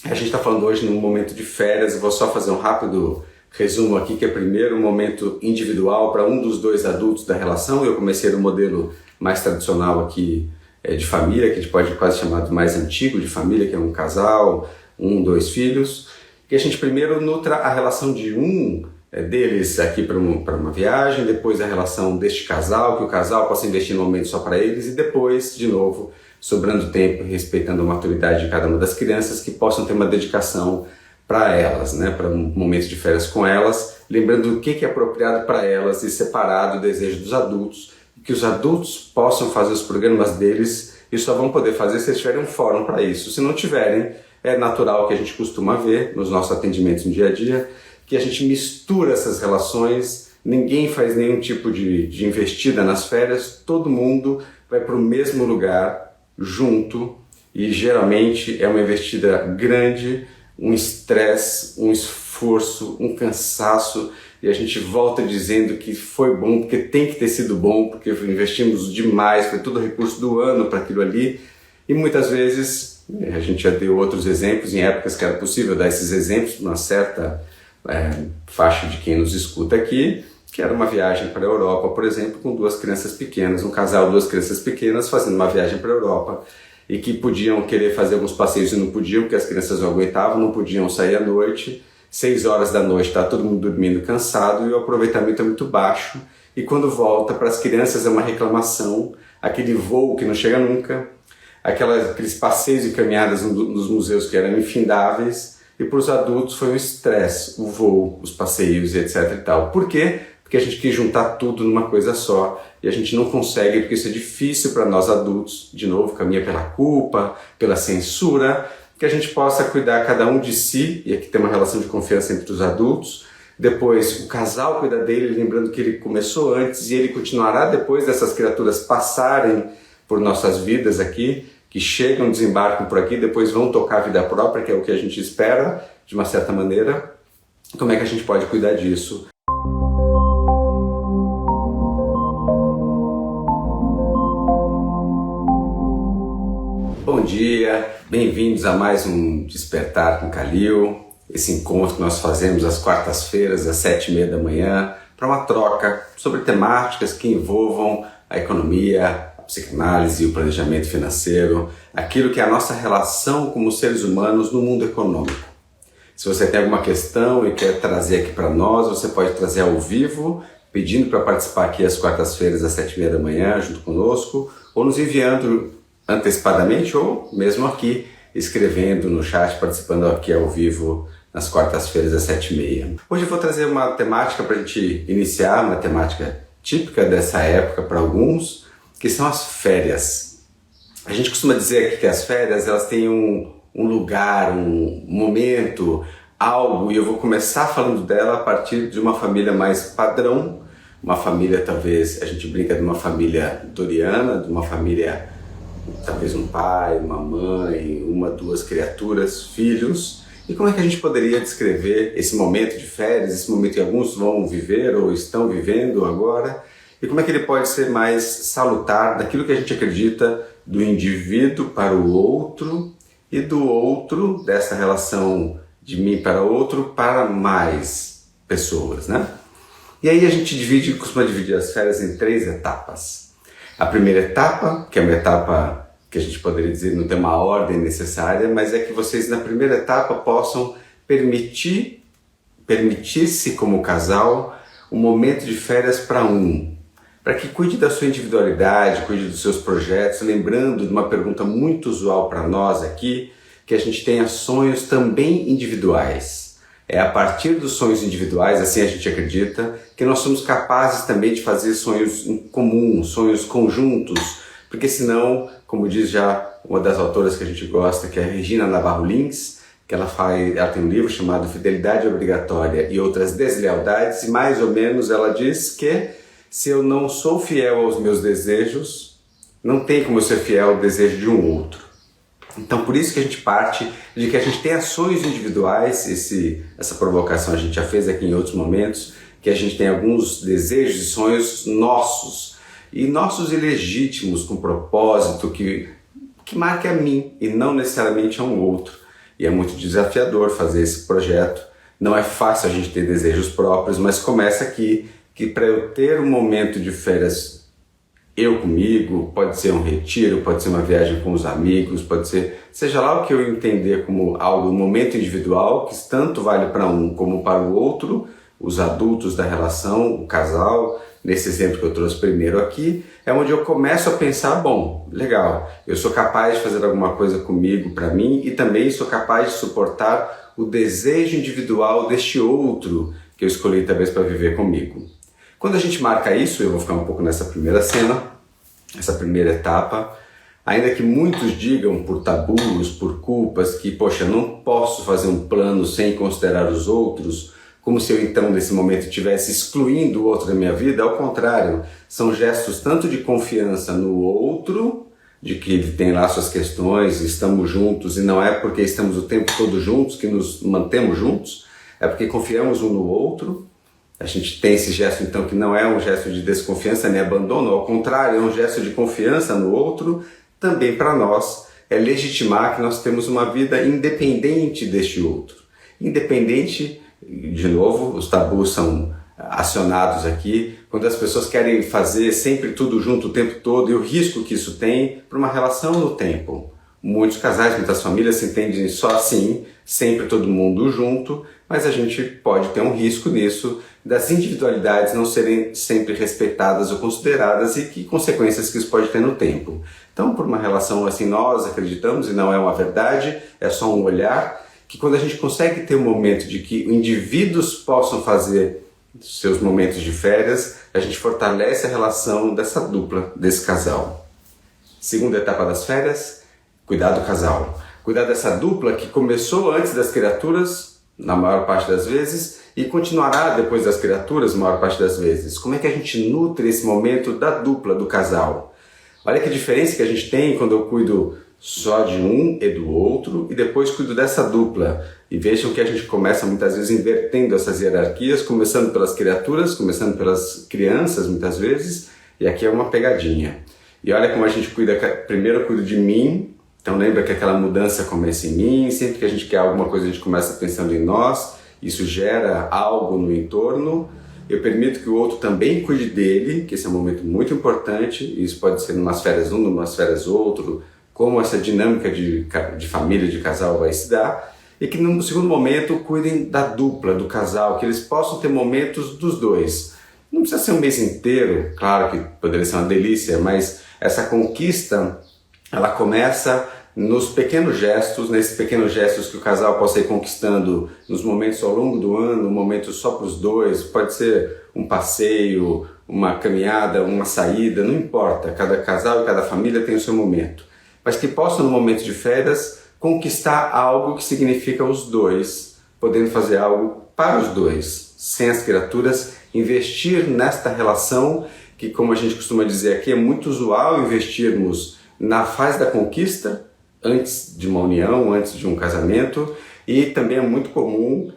A gente está falando hoje num momento de férias, eu vou só fazer um rápido resumo aqui, que é primeiro um momento individual para um dos dois adultos da relação. Eu comecei no modelo mais tradicional aqui de família, que a gente pode quase chamar de mais antigo de família, que é um casal, dois filhos, que a gente primeiro nutra a relação de deles aqui para uma viagem, depois a relação deste casal, que o casal possa investir no momento só para eles, e depois, de novo, sobrando tempo, respeitando a maturidade de cada uma das crianças, que possam ter uma dedicação para elas, né, para um momento de férias com elas, lembrando o que é apropriado para elas e separado do desejo dos adultos, que os adultos possam fazer os programas deles e só vão poder fazer se eles tiverem um fórum para isso. Se não tiverem, é natural que a gente costuma ver nos nossos atendimentos no dia a dia, que a gente mistura essas relações, ninguém faz nenhum tipo de investida nas férias, todo mundo vai para o mesmo lugar, junto, e geralmente é uma investida grande, um estresse, um esforço, um cansaço, e a gente volta dizendo que foi bom, porque tem que ter sido bom, porque investimos demais, foi todo o recurso do ano para aquilo ali, e muitas vezes, a gente já deu outros exemplos, em épocas que era possível dar esses exemplos, uma certa faixa de quem nos escuta aqui, que era uma viagem para a Europa, por exemplo, com duas crianças pequenas, um casal, duas crianças pequenas fazendo uma viagem para a Europa, e que podiam querer fazer alguns passeios e não podiam, porque as crianças não aguentavam, não podiam sair à noite, 6 horas da noite está todo mundo dormindo cansado e o aproveitamento é muito baixo, e quando volta para as crianças é uma reclamação, aquele voo que não chega nunca, aqueles passeios e caminhadas nos museus que eram infindáveis, e para os adultos foi um estresse, o voo, os passeios e etc e tal. Por quê? Porque a gente quer juntar tudo numa coisa só e a gente não consegue, porque isso é difícil para nós adultos, de novo, caminha pela culpa, pela censura, que a gente possa cuidar cada um de si, e aqui tem uma relação de confiança entre os adultos, depois o casal cuida dele, lembrando que ele começou antes e ele continuará depois dessas criaturas passarem por nossas vidas aqui, que chegam, desembarcam por aqui, depois vão tocar a vida própria, que é o que a gente espera, de uma certa maneira. Como é que a gente pode cuidar disso? Bom dia, bem-vindos a mais um Despertar com Kalil, esse encontro que nós fazemos às quartas-feiras, às 7h30 da manhã, para uma troca sobre temáticas que envolvam a economia, a psicanálise e o planejamento financeiro, aquilo que é a nossa relação como seres humanos no mundo econômico. Se você tem alguma questão e quer trazer aqui para nós, você pode trazer ao vivo, pedindo para participar aqui às quartas-feiras às 7h30 da manhã junto conosco, ou nos enviando antecipadamente ou mesmo aqui, escrevendo no chat, participando aqui ao vivo nas quartas-feiras às 7h30. Hoje eu vou trazer uma temática para a gente iniciar, uma temática típica dessa época para alguns, que são as férias. A gente costuma dizer aqui que as férias elas têm um lugar, um momento, algo, e eu vou começar falando dela a partir de uma família mais padrão, uma família talvez, a gente brinca de uma família doriana, de uma família talvez um pai, uma mãe, uma, duas criaturas, filhos. E como é que a gente poderia descrever esse momento de férias, esse momento que alguns vão viver ou estão vivendo agora, e como é que ele pode ser mais salutar daquilo que a gente acredita do indivíduo para o outro e do outro, dessa relação de mim para outro, para mais pessoas, né? E aí a gente costuma dividir as férias em 3 etapas. A primeira etapa, que é uma etapa que a gente poderia dizer não tem uma ordem necessária, mas é que vocês na primeira etapa possam permitir-se como casal um momento de férias para que cuide da sua individualidade, cuide dos seus projetos, lembrando de uma pergunta muito usual para nós aqui, que a gente tenha sonhos também individuais. É a partir dos sonhos individuais, assim a gente acredita, que nós somos capazes também de fazer sonhos em comum, sonhos conjuntos, porque senão, como diz já uma das autoras que a gente gosta, que é a Regina Navarro Lins, que ela tem um livro chamado Fidelidade Obrigatória e Outras Deslealdades, e mais ou menos ela diz que se eu não sou fiel aos meus desejos, não tem como eu ser fiel ao desejo de um outro. Então por isso que a gente parte de que a gente tem ações individuais, essa provocação a gente já fez aqui em outros momentos, que a gente tem alguns desejos e sonhos nossos, e nossos ilegítimos, com propósito, que marque a mim e não necessariamente a um outro. e é muito desafiador fazer esse projeto. Não é fácil a gente ter desejos próprios, mas começa aqui, que para eu ter um momento de férias eu comigo, pode ser um retiro, pode ser uma viagem com os amigos, pode ser, seja lá o que eu entender como algo, um momento individual, que tanto vale para um como para o outro, os adultos da relação, o casal, nesse exemplo que eu trouxe primeiro aqui, é onde eu começo a pensar, bom, legal, eu sou capaz de fazer alguma coisa comigo, para mim, e também sou capaz de suportar o desejo individual deste outro que eu escolhi talvez para viver comigo. Quando a gente marca isso, eu vou ficar um pouco nessa primeira cena, essa primeira etapa, ainda que muitos digam por tabus, por culpas, que, poxa, eu não posso fazer um plano sem considerar os outros, como se eu então nesse momento estivesse excluindo o outro da minha vida, ao contrário, são gestos tanto de confiança no outro, de que ele tem lá suas questões, estamos juntos, e não é porque estamos o tempo todo juntos que nos mantemos juntos, é porque confiamos um no outro. A gente tem esse gesto então que não é um gesto de desconfiança nem abandono, ao contrário, é um gesto de confiança no outro. Também para nós é legitimar que nós temos uma vida independente deste outro. Independente, de novo, os tabus são acionados aqui, quando as pessoas querem fazer sempre tudo junto o tempo todo, e o risco que isso tem para uma relação no tempo. Muitos casais, muitas famílias se entendem só assim, sempre todo mundo junto, mas a gente pode ter um risco nisso, das individualidades não serem sempre respeitadas ou consideradas e que consequências que isso pode ter no tempo. Então, por uma relação assim, nós acreditamos, e não é uma verdade, é só um olhar, que quando a gente consegue ter um momento de que indivíduos possam fazer seus momentos de férias, a gente fortalece a relação dessa dupla, desse casal. Segunda etapa das férias, cuidar do casal. Cuidar dessa dupla que começou antes das criaturas, na maior parte das vezes, e continuará depois das criaturas, na maior parte das vezes. Como é que a gente nutre esse momento da dupla, do casal? Olha que diferença que a gente tem quando eu cuido só de um e do outro, e depois cuido dessa dupla. E vejam que a gente começa muitas vezes invertendo essas hierarquias, começando pelas criaturas, começando pelas crianças muitas vezes, e aqui é uma pegadinha. E olha como a gente cuida, primeiro eu cuido de mim, então lembra que aquela mudança começa em mim, sempre que a gente quer alguma coisa a gente começa pensando em nós, isso gera algo no entorno, eu permito que o outro também cuide dele, que esse é um momento muito importante, isso pode ser numas férias um, numas férias outro, como essa dinâmica de família, de casal vai se dar, e que no segundo momento cuidem da dupla, do casal, que eles possam ter momentos dos dois. Não precisa ser um mês inteiro, claro que poderia ser uma delícia, mas essa conquista, ela começa nos pequenos gestos, nesses pequenos gestos que o casal possa ir conquistando nos momentos ao longo do ano, um momento só para os dois, pode ser um passeio, uma caminhada, uma saída, não importa, cada casal e cada família tem o seu momento. Mas que possam, no momento de férias, conquistar algo que significa os dois, podendo fazer algo para os dois, sem as criaturas, investir nesta relação que, como a gente costuma dizer aqui, é muito usual investirmos na fase da conquista, antes de uma união, antes de um casamento, e também é muito comum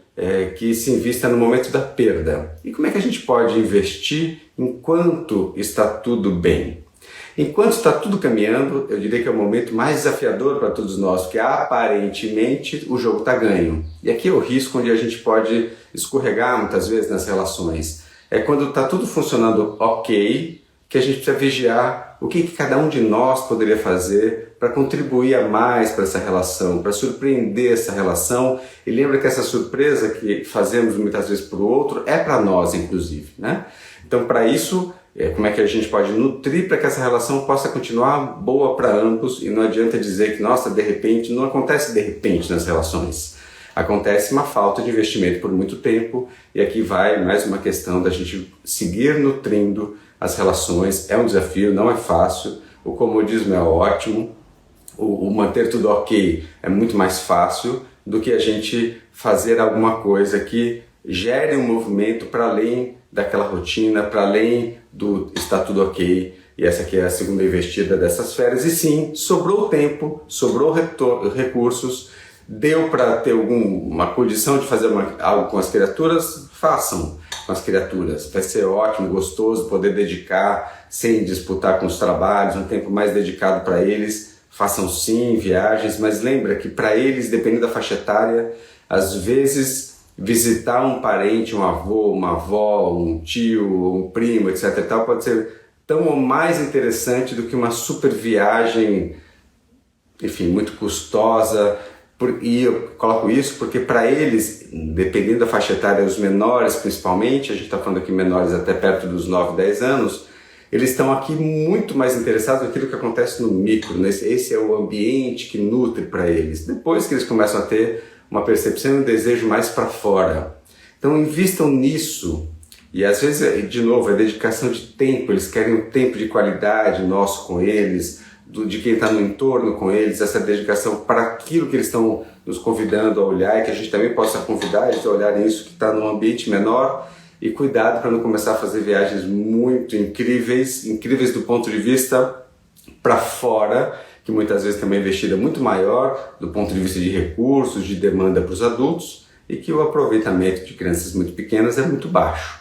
que se invista no momento da perda. E como é que a gente pode investir enquanto está tudo bem? Enquanto está tudo caminhando, eu diria que é o momento mais desafiador para todos nós, porque aparentemente o jogo está ganho. E aqui é o risco onde a gente pode escorregar muitas vezes nas relações. É quando está tudo funcionando ok, que a gente precisa vigiar o que cada um de nós poderia fazer para contribuir a mais para essa relação, para surpreender essa relação. E lembra que essa surpresa que fazemos muitas vezes para o outro é para nós, inclusive, né? Então, para isso, como é que a gente pode nutrir para que essa relação possa continuar boa para ambos, e não adianta dizer que, nossa, de repente, não acontece de repente nas relações. Acontece uma falta de investimento por muito tempo, e aqui vai mais uma questão da gente seguir nutrindo as relações. É um desafio, não é fácil, o comodismo é ótimo, o manter tudo ok é muito mais fácil do que a gente fazer alguma coisa que gere um movimento para além daquela rotina, para além do está tudo ok. E essa aqui é a segunda investida dessas férias. E sim, sobrou tempo, sobrou recursos, deu para ter uma condição de fazer algo com as criaturas, façam com as criaturas. Vai ser ótimo, gostoso poder dedicar, sem disputar com os trabalhos, um tempo mais dedicado para eles. façam sim viagens, mas lembra que para eles, dependendo da faixa etária, às vezes visitar um parente, um avô, uma avó, um tio, um primo, etc. e tal, pode ser tão ou mais interessante do que uma super viagem, enfim, muito custosa. E eu coloco isso porque para eles, dependendo da faixa etária, os menores principalmente, a gente está falando aqui menores até perto dos 9, 10 anos, eles estão aqui muito mais interessados naquilo que acontece no micro, né? Esse é o ambiente que nutre para eles. Depois que eles começam a ter uma percepção e um desejo mais para fora. Então invistam nisso. E às vezes, de novo, é dedicação de tempo, eles querem um tempo de qualidade nosso com eles, de quem está no entorno com eles, essa dedicação para aquilo que eles estão nos convidando a olhar e que a gente também possa convidar eles a olharem isso que está num ambiente menor. E cuidado para não começar a fazer viagens muito incríveis do ponto de vista para fora, que muitas vezes tem uma investida muito maior do ponto de vista de recursos, de demanda para os adultos, e que o aproveitamento de crianças muito pequenas é muito baixo.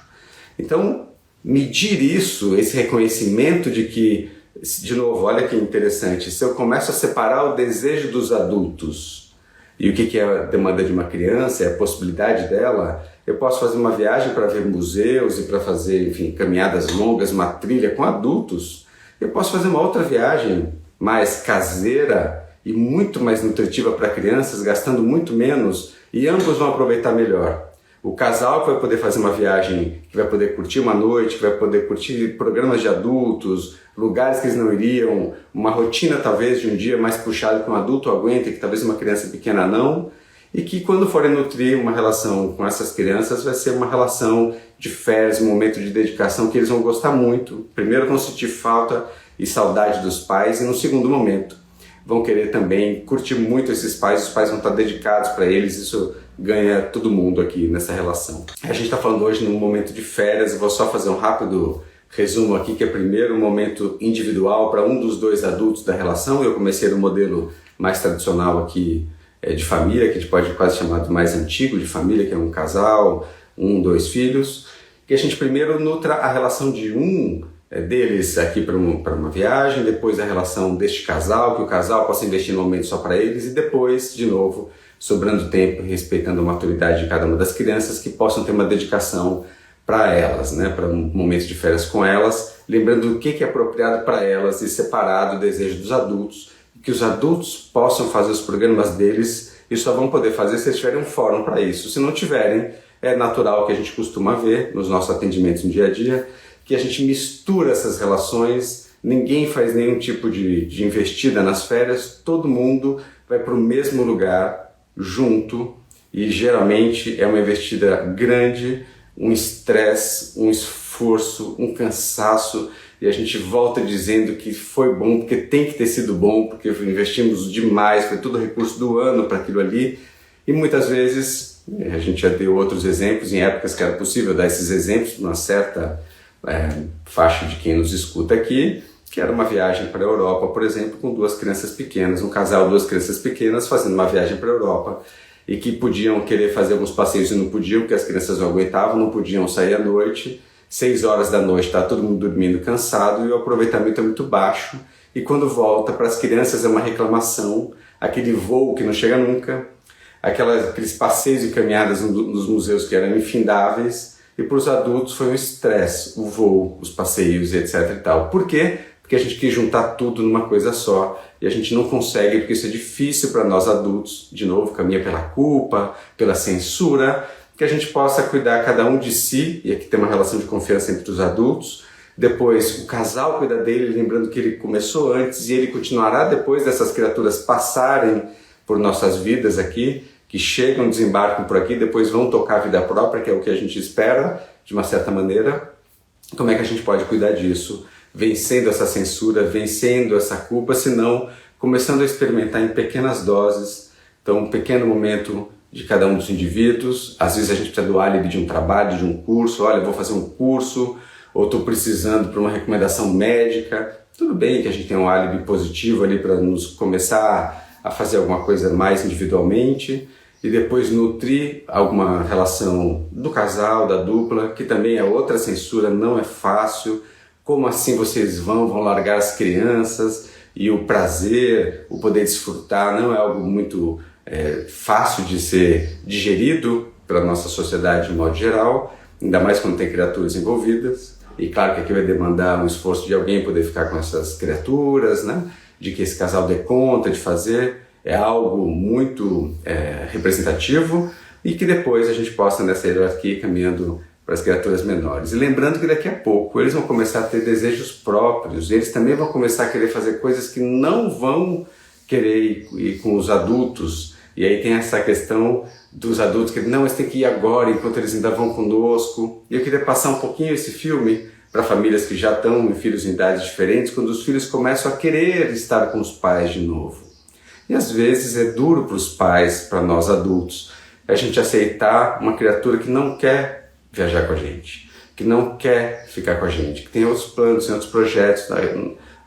Então, medir isso, esse reconhecimento de que, de novo, olha que interessante, se eu começo a separar o desejo dos adultos e o que é a demanda de uma criança, é a possibilidade dela, eu posso fazer uma viagem para ver museus e para fazer, enfim, caminhadas longas, uma trilha com adultos. Eu posso fazer uma outra viagem mais caseira e muito mais nutritiva para crianças, gastando muito menos, e ambos vão aproveitar melhor. O casal que vai poder fazer uma viagem, que vai poder curtir uma noite, que vai poder curtir programas de adultos, lugares que eles não iriam, uma rotina talvez de um dia mais puxado que um adulto aguenta e que talvez uma criança pequena não, e que quando forem nutrir uma relação com essas crianças vai ser uma relação de férias, um momento de dedicação que eles vão gostar muito. Primeiro vão sentir falta e saudade dos pais, e no segundo momento vão querer também curtir muito esses pais, os pais vão estar dedicados para eles, isso ganha todo mundo aqui nessa relação. A gente está falando hoje num momento de férias, eu vou só fazer um rápido resumo aqui, que é primeiro um momento individual para um dos dois adultos da relação. Eu comecei no modelo mais tradicional aqui de família, que a gente pode quase chamar de mais antigo de família, que é um casal, 1, 2 filhos, que a gente primeiro nutra a relação de deles aqui para uma viagem, depois a relação deste casal, que o casal possa investir no momento só para eles, e depois, de novo, sobrando tempo, respeitando a maturidade de cada uma das crianças, que possam ter uma dedicação para elas, né, para um momento de férias com elas, lembrando o que é apropriado para elas e separado do desejo dos adultos, que os adultos possam fazer os programas deles e só vão poder fazer se eles tiverem um fórum para isso. Se não tiverem, é natural que a gente costuma ver nos nossos atendimentos no dia a dia, que a gente mistura essas relações, ninguém faz nenhum tipo de investida nas férias, todo mundo vai para o mesmo lugar, junto, e geralmente é uma investida grande, um estresse, um esforço, um cansaço, e a gente volta dizendo que foi bom, porque tem que ter sido bom, porque investimos demais, foi todo o recurso do ano para aquilo ali, e muitas vezes, a gente já deu outros exemplos, em épocas que era possível dar esses exemplos, uma certa faixa de quem nos escuta aqui, que era uma viagem para a Europa, por exemplo, com 2 crianças pequenas, um casal, 2 crianças pequenas fazendo uma viagem para a Europa, e que podiam querer fazer alguns passeios e não podiam, porque as crianças não aguentavam, não podiam sair à noite, 6 horas da noite está todo mundo dormindo cansado e o aproveitamento é muito baixo, e quando volta para as crianças é uma reclamação, aquele voo que não chega nunca, aqueles passeios e caminhadas nos museus que eram infindáveis, e para os adultos foi um estresse, o voo, os passeios, etc e tal. Por quê? Porque a gente quer juntar tudo numa coisa só, e a gente não consegue, porque isso é difícil para nós adultos, de novo, caminha pela culpa, pela censura, que a gente possa cuidar cada um de si, e aqui tem uma relação de confiança entre os adultos, depois o casal cuida dele, lembrando que ele começou antes e ele continuará depois dessas criaturas passarem por nossas vidas aqui, que chegam, desembarcam por aqui, depois vão tocar a vida própria, que é o que a gente espera, de uma certa maneira. Como é que a gente pode cuidar disso? Vencendo essa censura, vencendo essa culpa, senão começando a experimentar em pequenas doses. Então, um pequeno momento de cada um dos indivíduos. Às vezes a gente precisa do álibi de um trabalho, de um curso. Olha, vou fazer um curso, ou estou precisando para uma recomendação médica. Tudo bem que a gente tem um álibi positivo ali para nos começar a fazer alguma coisa mais individualmente, e depois nutrir alguma relação do casal, da dupla, que também é outra censura, não é fácil. Como assim vocês vão largar as crianças e o prazer, o poder desfrutar não é algo muito fácil de ser digerido pela nossa sociedade de modo geral, ainda mais quando tem criaturas envolvidas. E claro que aqui vai demandar um esforço de alguém poder ficar com essas criaturas, né? De que esse casal dê conta de fazer, é algo muito representativo, e que depois a gente possa nessa hierarquia ir caminhando para as criaturas menores. E lembrando que daqui a pouco eles vão começar a ter desejos próprios, eles também vão começar a querer fazer coisas que não vão querer ir com os adultos. E aí tem essa questão dos adultos que não, eles têm que ir agora enquanto eles ainda vão conosco. E eu queria passar um pouquinho esse filme para famílias que já estão em filhos em idades diferentes, quando os filhos começam a querer estar com os pais de novo. E às vezes é duro para os pais, para nós adultos, a gente aceitar uma criatura que não quer viajar com a gente, que não quer ficar com a gente, que tem outros planos, tem outros projetos.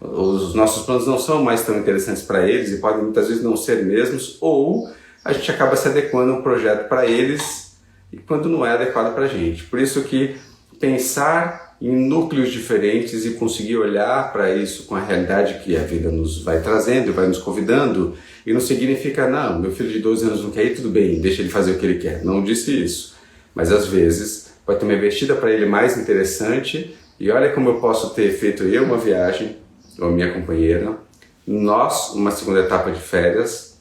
Os nossos planos não são mais tão interessantes para eles e podem muitas vezes não ser mesmos, ou a gente acaba se adequando a um projeto para eles e quando não é adequado para a gente. Por isso que pensar em núcleos diferentes e conseguir olhar para isso com a realidade que a vida nos vai trazendo e vai nos convidando, e não significa, não, meu filho de 12 anos não quer ir, tudo bem, deixa ele fazer o que ele quer. Não disse isso. Mas às vezes pode ter uma investida para ele mais interessante, e olha como eu posso ter feito uma viagem, ou a minha companheira, nós uma segunda etapa de férias,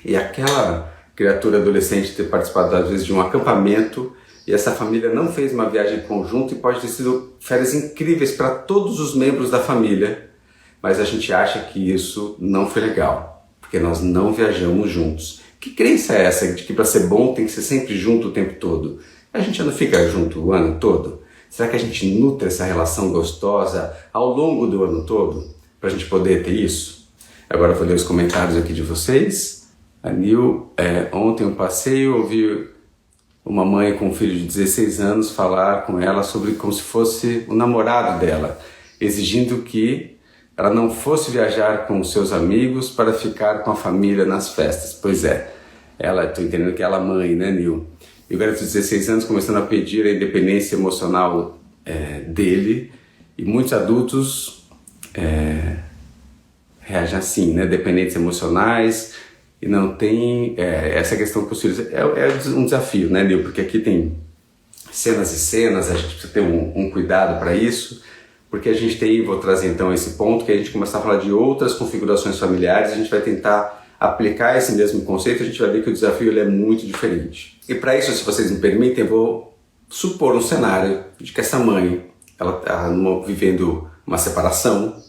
e aquela criatura adolescente ter participado às vezes de um acampamento, e essa família não fez uma viagem conjunta, e pode ter sido férias incríveis para todos os membros da família, mas a gente acha que isso não foi legal, porque nós não viajamos juntos. Que crença é essa de que para ser bom tem que ser sempre junto o tempo todo? A gente não fica junto o ano todo? Será que a gente nutre essa relação gostosa ao longo do ano todo, para a gente poder ter isso? Agora eu vou ler os comentários aqui de vocês. A Nil, ontem eu passeio, ouvi uma mãe com um filho de 16 anos falar com ela sobre como se fosse o namorado dela, exigindo que ela não fosse viajar com os seus amigos para ficar com a família nas festas. Pois é, estou entendendo que ela é mãe, né, Nil? E o garoto de 16 anos começando a pedir a independência emocional dele, e muitos adultos reagem assim, né, dependentes emocionais, e não tem essa questão com os filhos. É um desafio, né, Nil? Porque aqui tem cenas e cenas, a gente precisa ter um cuidado para isso, porque a gente tem, vou trazer então esse ponto, que a gente começar a falar de outras configurações familiares, a gente vai tentar aplicar esse mesmo conceito, a gente vai ver que o desafio ele é muito diferente. E para isso, se vocês me permitem, eu vou supor um cenário de que essa mãe, ela está vivendo uma separação,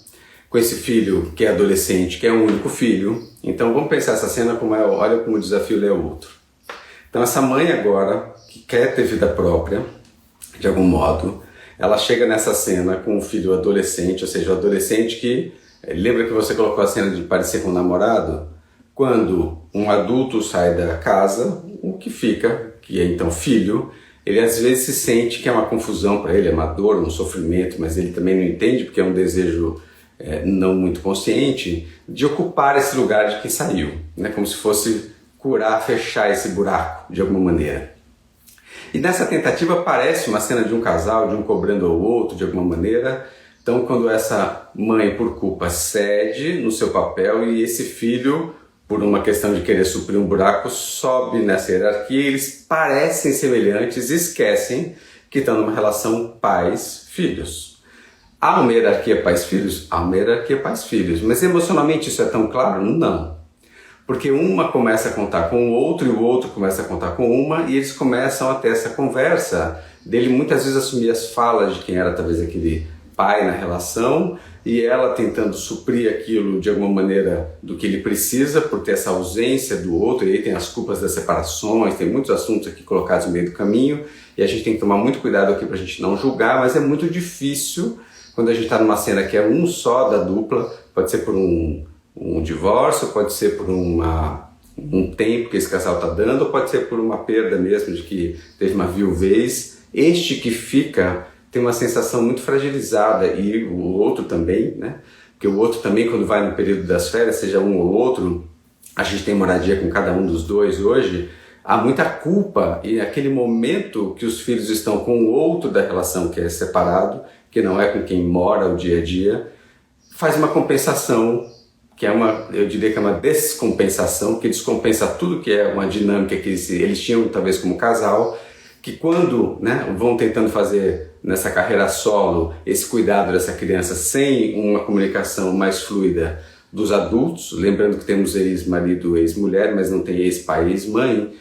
com esse filho que é adolescente, que é um único filho. Então vamos pensar essa cena como olha como o desafio é outro. Então essa mãe agora, que quer ter vida própria, de algum modo, ela chega nessa cena com um filho adolescente, ou seja, o adolescente que, lembra que você colocou a cena de parecer com um namorado? Quando um adulto sai da casa, o que fica, que é então filho, ele às vezes se sente que é uma confusão para ele, é uma dor, um sofrimento, mas ele também não entende porque é um desejo não muito consciente, de ocupar esse lugar de quem saiu, né? Como se fosse curar, fechar esse buraco de alguma maneira. E nessa tentativa aparece uma cena de um casal, de um cobrando ao outro de alguma maneira. Então quando essa mãe por culpa cede no seu papel e esse filho, por uma questão de querer suprir um buraco, sobe nessa hierarquia, eles parecem semelhantes e esquecem que estão numa relação pais-filhos. Há uma hierarquia pais-filhos? Há uma hierarquia pais-filhos. Mas emocionalmente isso é tão claro? Não. Porque uma começa a contar com o outro e o outro começa a contar com uma, e eles começam a ter essa conversa dele muitas vezes assumir as falas de quem era talvez aquele pai na relação, e ela tentando suprir aquilo de alguma maneira do que ele precisa por ter essa ausência do outro. E aí tem as culpas das separações, tem muitos assuntos aqui colocados no meio do caminho, e a gente tem que tomar muito cuidado aqui para a gente não julgar, mas é muito difícil quando a gente está numa cena que é um só da dupla, pode ser por um divórcio, pode ser por um tempo que esse casal está dando, ou pode ser por uma perda mesmo de que teve uma viuvez. Este que fica tem uma sensação muito fragilizada, e o outro também, né? Porque o outro também, quando vai no período das férias, seja um ou outro, a gente tem moradia com cada um dos dois hoje, há muita culpa, e aquele momento que os filhos estão com o outro da relação que é separado, que não é com quem mora o dia a dia, faz uma compensação que é eu diria que é uma descompensação, que descompensa tudo que é uma dinâmica que eles tinham talvez como casal, que quando, né, vão tentando fazer nessa carreira solo esse cuidado dessa criança sem uma comunicação mais fluida dos adultos, lembrando que temos ex-marido, ex-mulher, mas não tem ex-pai, ex-mãe,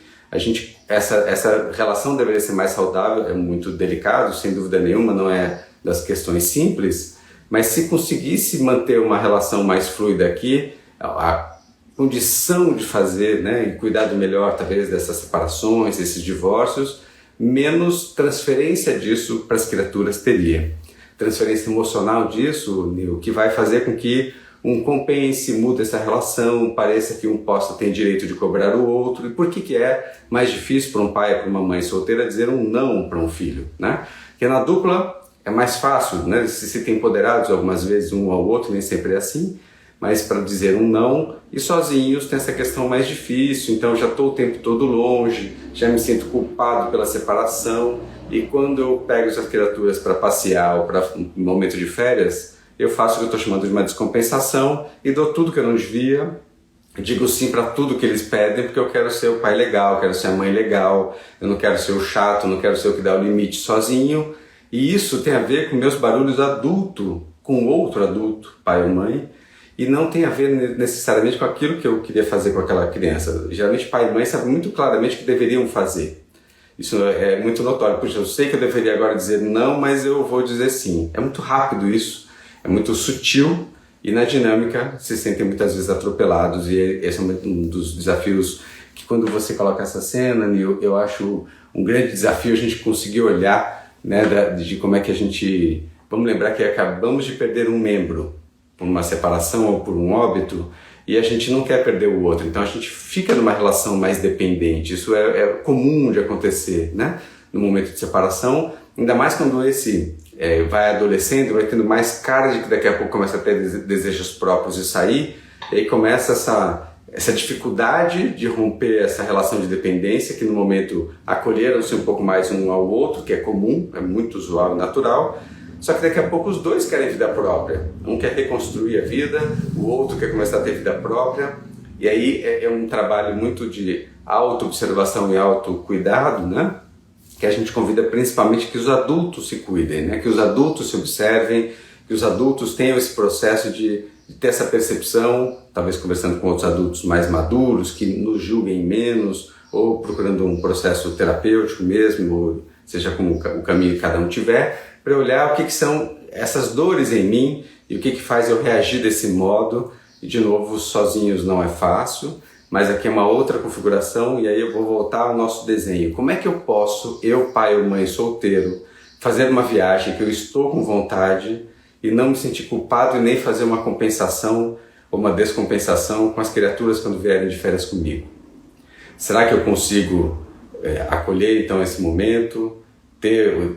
essa relação deveria ser mais saudável, é muito delicado, sem dúvida nenhuma, não é das questões simples, mas se conseguisse manter uma relação mais fluida aqui, a condição de fazer, né, e cuidado melhor talvez dessas separações, desses divórcios, menos transferência disso para as criaturas teria. Transferência emocional disso, Nil, que vai fazer com que um compense, mude essa relação, pareça que um possa ter direito de cobrar o outro. E por que é mais difícil para um pai ou para uma mãe solteira dizer um não para um filho, né? Porque na dupla é mais fácil, né? Se tem empoderados algumas vezes um ao outro, nem sempre é assim, mas para dizer um não, e sozinhos tem essa questão mais difícil, então já estou o tempo todo longe, já me sinto culpado pela separação, e quando eu pego essas criaturas para passear ou para um momento de férias, eu faço o que eu estou chamando de uma descompensação e dou tudo que eu não devia, digo sim para tudo que eles pedem, porque eu quero ser o pai legal, quero ser a mãe legal, eu não quero ser o chato, não quero ser o que dá o limite sozinho, e isso tem a ver com meus barulhos adulto, com outro adulto, pai ou mãe, e não tem a ver necessariamente com aquilo que eu queria fazer com aquela criança. Geralmente pai e mãe sabem muito claramente o que deveriam fazer. Isso é muito notório. Puxa, eu sei que eu deveria agora dizer não, mas eu vou dizer sim. É muito rápido isso, é muito sutil e na dinâmica se sentem muitas vezes atropelados, e esse é um dos desafios que quando você coloca essa cena, Nil, eu acho um grande desafio a gente conseguir olhar, né, de como é que a gente... Vamos lembrar que acabamos de perder um membro por uma separação ou por um óbito, e a gente não quer perder o outro, então a gente fica numa relação mais dependente. Isso é comum de acontecer, né? No momento de separação, ainda mais quando esse vai adolescendo, vai tendo mais cara de que daqui a pouco começa a ter desejos próprios de sair, e aí começa essa dificuldade de romper essa relação de dependência, que no momento acolheram-se um pouco mais um ao outro, que é comum, é muito usual e natural. Só que daqui a pouco os dois querem vida própria. Um quer reconstruir a vida, o outro quer começar a ter vida própria. E aí é um trabalho muito de auto-observação e auto-cuidado, né? Que a gente convida principalmente que os adultos se cuidem, né? Que os adultos se observem, que os adultos tenham esse processo de ter essa percepção, talvez conversando com outros adultos mais maduros, que nos julguem menos, ou procurando um processo terapêutico mesmo, ou seja como o caminho que cada um tiver, para olhar o que são essas dores em mim e o que faz eu reagir desse modo. E de novo, sozinhos não é fácil, mas aqui é uma outra configuração, e aí eu vou voltar ao nosso desenho. Como é que eu posso, eu pai ou mãe solteiro, fazer uma viagem que eu estou com vontade e não me sentir culpado e nem fazer uma compensação ou uma descompensação com as criaturas quando vierem de férias comigo? Será que eu consigo acolher então esse momento,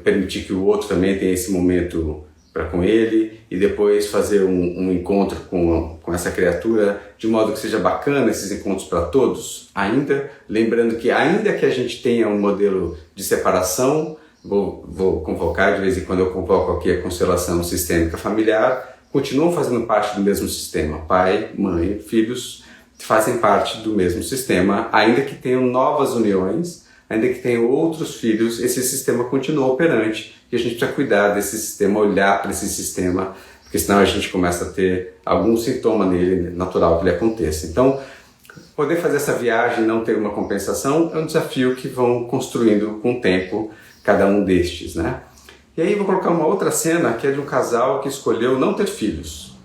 permitir que o outro também tenha esse momento para com ele, e depois fazer um encontro com essa criatura de modo que seja bacana esses encontros para todos? Ainda lembrando que ainda que a gente tenha um modelo de separação, vou convocar de vez em quando, eu convoco aqui a constelação sistêmica familiar, continuam fazendo parte do mesmo sistema. Pai, mãe, filhos fazem parte do mesmo sistema, ainda que tenham novas uniões, ainda que tenham outros filhos, esse sistema continua operante, e a gente precisa cuidar desse sistema, olhar para esse sistema, porque senão a gente começa a ter algum sintoma nele, natural que ele aconteça. Então, poder fazer essa viagem e não ter uma compensação é um desafio que vão construindo com o tempo cada um destes, né? E aí vou colocar uma outra cena, que é de um casal que escolheu não ter filhos,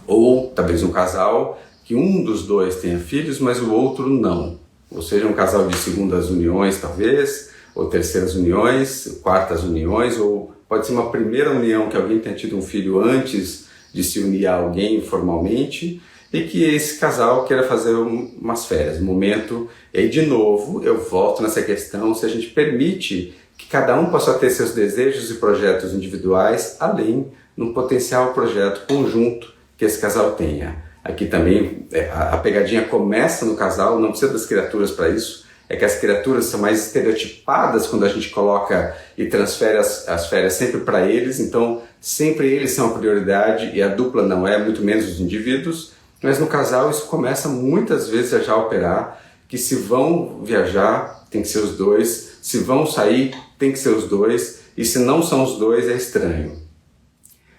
ou talvez um casal que um dos dois tenha filhos, mas o outro não. Ou seja, um casal de segundas uniões, talvez, ou terceiras uniões, quartas uniões, ou pode ser uma primeira união que alguém tenha tido um filho antes de se unir a alguém formalmente, e que esse casal queira fazer umas férias, um momento. E aí, de novo, eu volto nessa questão, se a gente permite que cada um possa ter seus desejos e projetos individuais, além de potencial projeto conjunto que esse casal tenha. Aqui também a pegadinha começa no casal, não precisa das criaturas para isso, é que as criaturas são mais estereotipadas quando a gente coloca e transfere as férias sempre para eles, então sempre eles são a prioridade e a dupla não é, muito menos os indivíduos, Mas no casal isso começa muitas vezes a já operar, que se vão viajar, tem que ser os dois, se vão sair, tem que ser os dois, e se não são os dois, é estranho.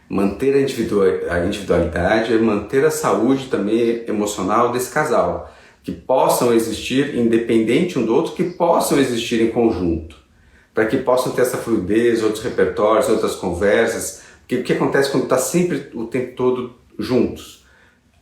Manter a individualidade é manter a saúde também emocional desse casal, que possam existir independente um do outro, que possam existir em conjunto, para que possam ter essa fluidez, outros repertórios, outras conversas, porque o que acontece quando está sempre o tempo todo juntos?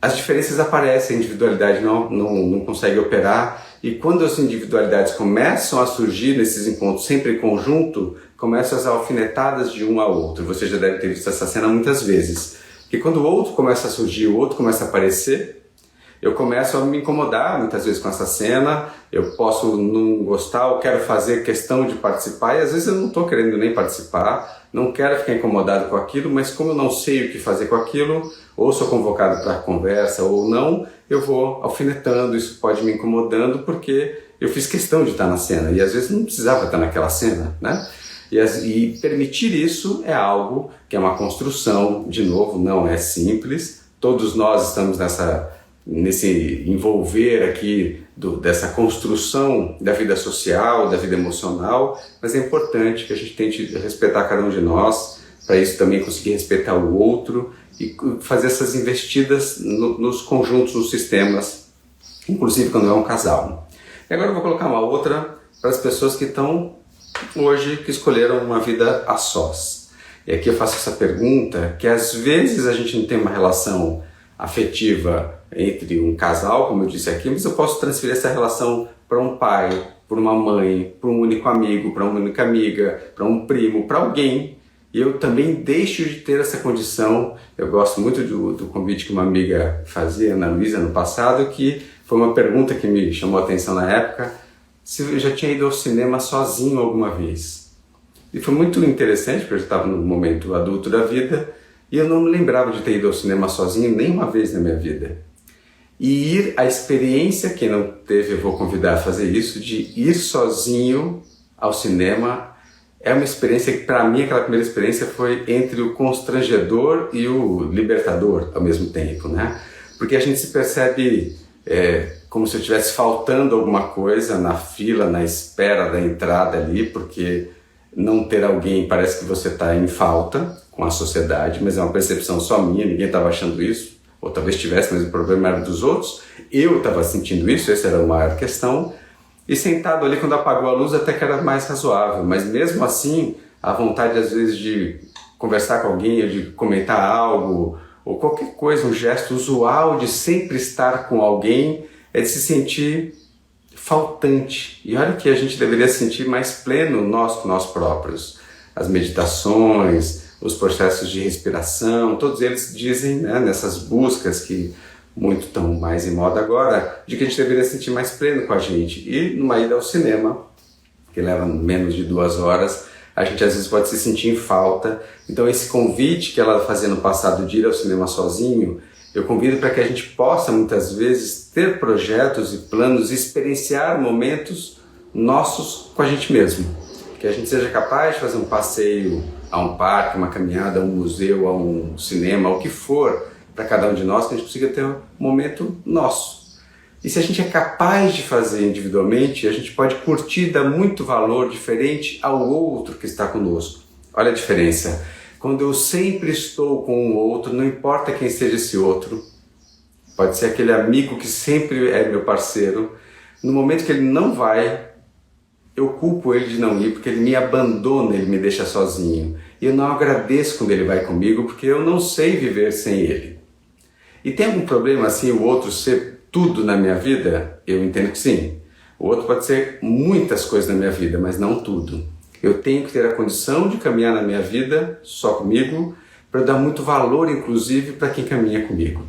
As diferenças aparecem, a individualidade não consegue operar, e quando as individualidades começam a surgir nesses encontros sempre em conjunto, começam as alfinetadas de um ao outro. Você já deve ter visto essa cena muitas vezes. Porque quando o outro começa a surgir, o outro começa a aparecer, eu começo a me incomodar muitas vezes com essa cena, eu posso não gostar, eu quero fazer questão de participar, e às vezes eu não estou querendo nem participar, não quero ficar incomodado com aquilo, mas como eu não sei o que fazer com aquilo, ou sou convocado para conversa ou não, eu vou alfinetando, isso pode me incomodando porque eu fiz questão de estar na cena, e às vezes não precisava estar naquela cena, né? E permitir isso é algo que é uma construção, de novo, não é simples, todos nós estamos nesse envolver aqui dessa construção da vida social, da vida emocional, mas é importante que a gente tente respeitar cada um de nós, para isso também conseguir respeitar o outro e fazer essas investidas nos conjuntos, nos sistemas, inclusive quando é um casal. E agora eu vou colocar uma outra para as pessoas que estão hoje, que escolheram uma vida a sós. E aqui eu faço essa pergunta, que às vezes a gente não tem uma relação afetiva entre um casal, como eu disse aqui, mas eu posso transferir essa relação para um pai, para uma mãe, para um único amigo, para uma única amiga, para um primo, para alguém. E eu também deixo de ter essa condição. Eu gosto muito do convite que uma amiga fazia, Ana Luísa, no passado, que foi uma pergunta que me chamou a atenção na época, se eu já tinha ido ao cinema sozinho alguma vez. E foi muito interessante, porque eu já estava no momento adulto da vida, e eu não me lembrava de ter ido ao cinema sozinho nenhuma vez na minha vida. E ir, a experiência, quem não teve, eu vou convidar a fazer isso, de ir sozinho ao cinema, é uma experiência que, para mim, aquela primeira experiência foi entre o constrangedor e o libertador ao mesmo tempo, né? Porque a gente se percebe como se eu estivesse faltando alguma coisa na fila, na espera da entrada ali, porque não ter alguém parece que você está em falta com a sociedade, mas é uma percepção só minha, ninguém estava achando isso, ou talvez tivesse, mas o problema era dos outros. Eu estava sentindo isso, essa era a maior questão. E sentado ali, quando apagou a luz, até que era mais razoável, mas mesmo assim, a vontade às vezes de conversar com alguém, ou de comentar algo, ou qualquer coisa, um gesto usual de sempre estar com alguém, é de se sentir faltante. E olha que a gente deveria se sentir mais pleno nós próprios. As meditações, os processos de respiração, todos eles dizem, né, nessas buscas que muito estão mais em moda agora, de que a gente deveria se sentir mais pleno com a gente. E numa ida ao cinema, que leva menos de 2 horas, a gente às vezes pode se sentir em falta. Então esse convite que ela fazia no passado de ir ao cinema sozinho, eu convido para que a gente possa muitas vezes ter projetos e planos, experienciar momentos nossos com a gente mesmo. Que a gente seja capaz de fazer um passeio a um parque, uma caminhada, a um museu, a um cinema, o que for, para cada um de nós, que a gente consiga ter um momento nosso. E se a gente é capaz de fazer individualmente, a gente pode curtir, dar muito valor diferente ao outro que está conosco. Olha a diferença. Quando eu sempre estou com o outro, não importa quem seja esse outro, pode ser aquele amigo que sempre é meu parceiro, no momento que ele não vai, eu culpo ele de não ir, porque ele me abandona, ele me deixa sozinho. E eu não agradeço quando ele vai comigo, porque eu não sei viver sem ele. E tem algum problema assim, o outro ser tudo na minha vida? Eu entendo que sim. O outro pode ser muitas coisas na minha vida, mas não tudo. Eu tenho que ter a condição de caminhar na minha vida só comigo, para dar muito valor, inclusive, para quem caminha comigo.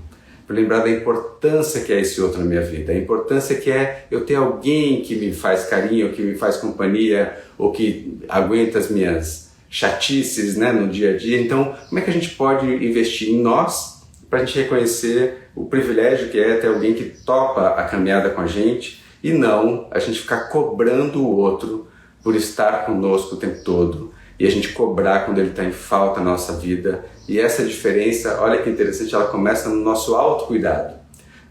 Para lembrar da importância que é esse outro na minha vida, a importância que é eu ter alguém que me faz carinho, que me faz companhia, ou que aguenta as minhas chatices, né, no dia a dia. Então, como é que a gente pode investir em nós para a gente reconhecer o privilégio que é ter alguém que topa a caminhada com a gente e não a gente ficar cobrando o outro por estar conosco o tempo todo e a gente cobrar quando ele está em falta na nossa vida. E essa diferença, olha que interessante, ela começa no nosso autocuidado.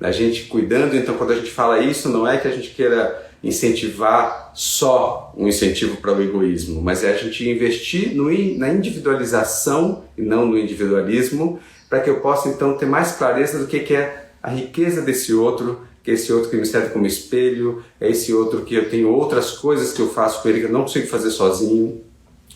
da gente cuidando. Então, quando a gente fala isso, não é que a gente queira incentivar só um incentivo para o egoísmo, mas é a gente investir na individualização e não no individualismo, para que eu possa então ter mais clareza do que é a riqueza desse outro, que é esse outro que me serve como espelho, é esse outro que eu tenho outras coisas que eu faço com ele que eu não consigo fazer sozinho,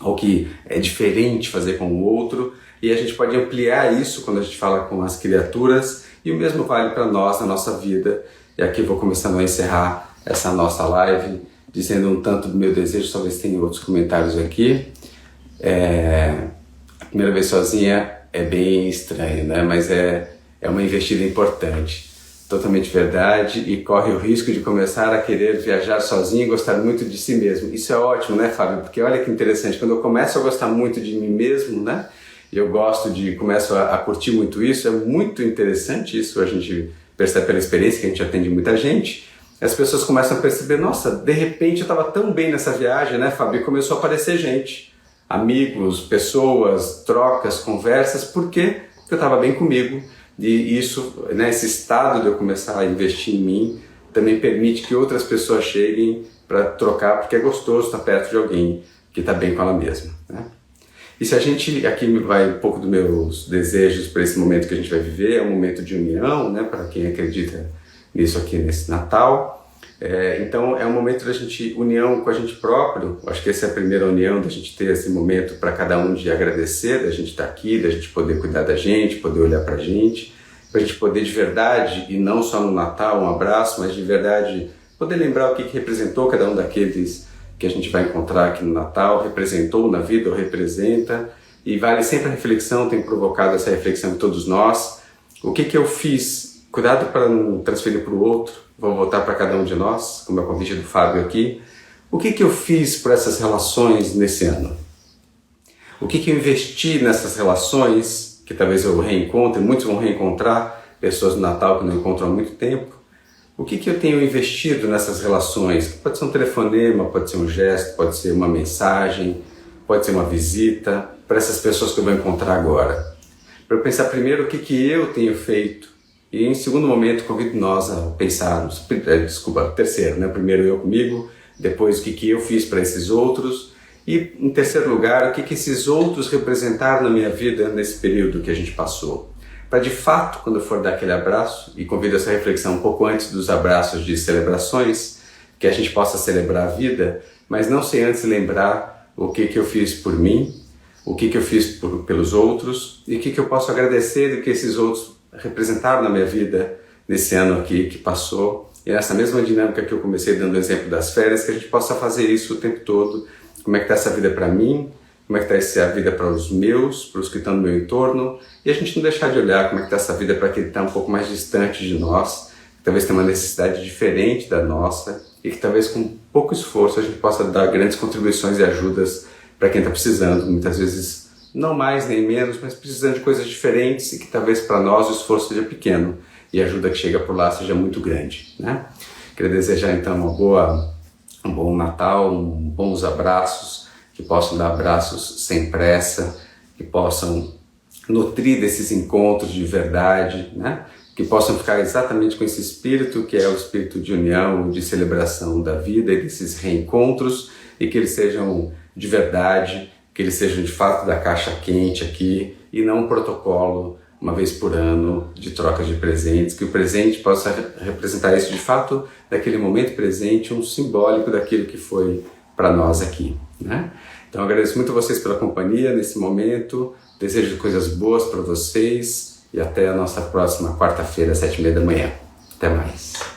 ou que é diferente fazer com o outro, e a gente pode ampliar isso quando a gente fala com as criaturas, e o mesmo vale para nós na nossa vida. E aqui eu vou começando a encerrar essa nossa live, dizendo um tanto do meu desejo, talvez tenha outros comentários aqui. A primeira vez sozinha é bem estranho, né? Mas é uma investida importante, totalmente verdade, e corre o risco de começar a querer viajar sozinho e gostar muito de si mesmo. Isso é ótimo, né, Fábio? Porque olha que interessante, quando eu começo a gostar muito de mim mesmo, né? E eu começo a curtir muito isso, é muito interessante isso, a gente percebe pela experiência que a gente atende muita gente. As pessoas começam a perceber, nossa, de repente eu estava tão bem nessa viagem, né, Fábio? E começou a aparecer gente, amigos, pessoas, trocas, conversas, porque eu estava bem comigo. E isso, né, esse estado de eu começar a investir em mim também permite que outras pessoas cheguem para trocar, porque é gostoso estar perto de alguém que está bem com ela mesma, né? E se a gente, aqui vai um pouco dos meus desejos para esse momento que a gente vai viver, é um momento de união, né, para quem acredita nisso aqui nesse Natal. Então é um momento da gente, união com a gente próprio. Acho que essa é a primeira união, da gente ter esse momento para cada um de agradecer, da gente estar aqui, da gente poder cuidar da gente, poder olhar para a gente poder de verdade, e não só no Natal, um abraço, mas de verdade poder lembrar o que representou cada um daqueles que a gente vai encontrar aqui no Natal, representou na vida ou representa, e vale sempre a reflexão, tem provocado essa reflexão em todos nós. O que eu fiz? Cuidado para não transferir para o outro, vou voltar para cada um de nós, como é o convite do Fábio aqui. O que eu fiz por essas relações nesse ano? O que eu investi nessas relações, que talvez eu reencontre, muitos vão reencontrar, pessoas no Natal que não encontram há muito tempo. O que eu tenho investido nessas relações? Pode ser um telefonema, pode ser um gesto, pode ser uma mensagem, pode ser uma visita, para essas pessoas que eu vou encontrar agora. Para eu pensar primeiro o que eu tenho feito, e em segundo momento convido nós a pensarmos, terceiro, né? Primeiro eu comigo, depois o que eu fiz para esses outros, e em terceiro lugar, o que esses outros representaram na minha vida nesse período que a gente passou. Para de fato, quando eu for dar aquele abraço, e convido essa reflexão um pouco antes dos abraços de celebrações, que a gente possa celebrar a vida, mas não sem antes lembrar o que eu fiz por mim, o que eu fiz pelos outros, e o que eu posso agradecer do que esses outros representaram na minha vida nesse ano aqui que passou. E nessa mesma dinâmica que eu comecei dando o exemplo das férias, que a gente possa fazer isso o tempo todo. Como é que está essa vida para mim? Como é que está essa vida para os meus, para os que estão no meu entorno? E a gente não deixar de olhar como é que está essa vida para quem está um pouco mais distante de nós, que talvez tenha uma necessidade diferente da nossa, e que talvez com pouco esforço a gente possa dar grandes contribuições e ajudas para quem está precisando, muitas vezes não mais nem menos, mas precisando de coisas diferentes, e que talvez para nós o esforço seja pequeno e a ajuda que chega por lá seja muito grande, né? Queria desejar então um bom Natal, bons abraços, que possam dar abraços sem pressa, que possam nutrir desses encontros de verdade, né? Que possam ficar exatamente com esse espírito que é o espírito de união, de celebração da vida e desses reencontros, e que eles sejam de verdade, que eles sejam de fato da caixa quente aqui, e não um protocolo uma vez por ano de troca de presentes, que o presente possa representar isso de fato daquele momento presente, um simbólico daquilo que foi para nós aqui, né? Então agradeço muito a vocês pela companhia nesse momento, desejo coisas boas para vocês, e até a nossa próxima quarta-feira, às 7h30 da manhã. Até mais.